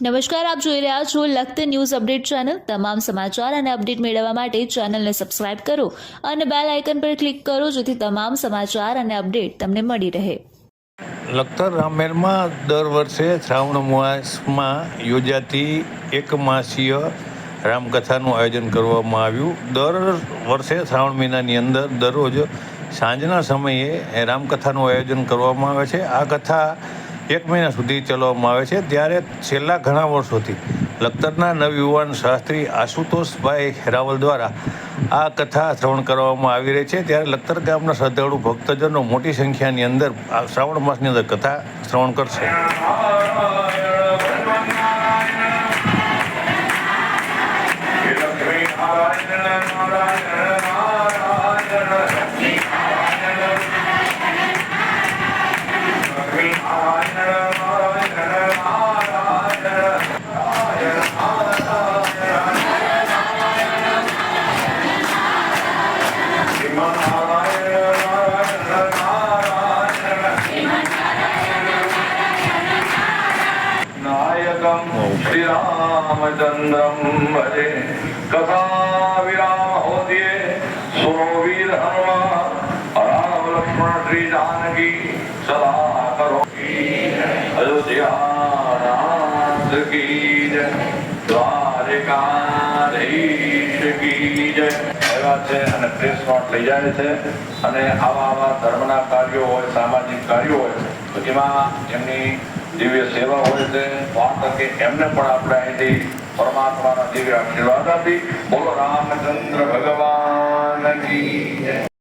નમસ્કાર, આપ જોઈ રહ્યા છો લખત ન્યૂઝ અપડેટ ચેનલ। તમામ સમાચાર અને અપડેટ મેળવવા માટે ચેનલને સબસ્ક્રાઇબ કરો અને બેલ આઇકન પર ક્લિક કરો જેથી તમામ સમાચાર અને અપડેટ તમને મળી રહે। લખતર રામમેરમાં દર વર્ષે શ્રાવણ માસમાં યોજાતી એક માસીય રામકથાનું આયોજન કરવામાં આવ્યું। દર વર્ષે શ્રાવણ મહિનાની અંદર દરરોજ સાંજના સમયે રામકથાનું આયોજન કરવામાં આવે છે। આ કથા એક મહિના સુધી ચલાવવામાં આવે છે। ત્યારે છેલ્લા ઘણા વર્ષોથી લખતરના નવયુવાન શાસ્ત્રી આશુતોષભાઈ રાવલ દ્વારા આ કથા શ્રવણ કરવામાં આવી રહી છે। ત્યારે લખતર ગામના શ્રદ્ધાળુ ભક્તજનો મોટી સંખ્યાની અંદર આ શ્રાવણ માસની અંદર કથા શ્રવણ કરશે। श्री रामचंद्रम भजे कथा विराम होतिये सुनो वीर हनुमान राम लक्ष्मण श्री जानकी सदा करो अयोध्या नाथ की जय દ્વારિકાધીશ કી જય। આવ્યા છે અને પ્રેસ નોટ લઈ જાય છે અને આવા ધર્મના કાર્યો હોય, સામાજિક કાર્યો હોય તો એમાં એમની દિવ્ય સેવા હોય છે। વાત કે એમને પણ આપણે અહીંથી પરમાત્માના દિવ્ય આશીર્વાદ આપી બોલો રામચંદ્ર ભગવાન કી જય।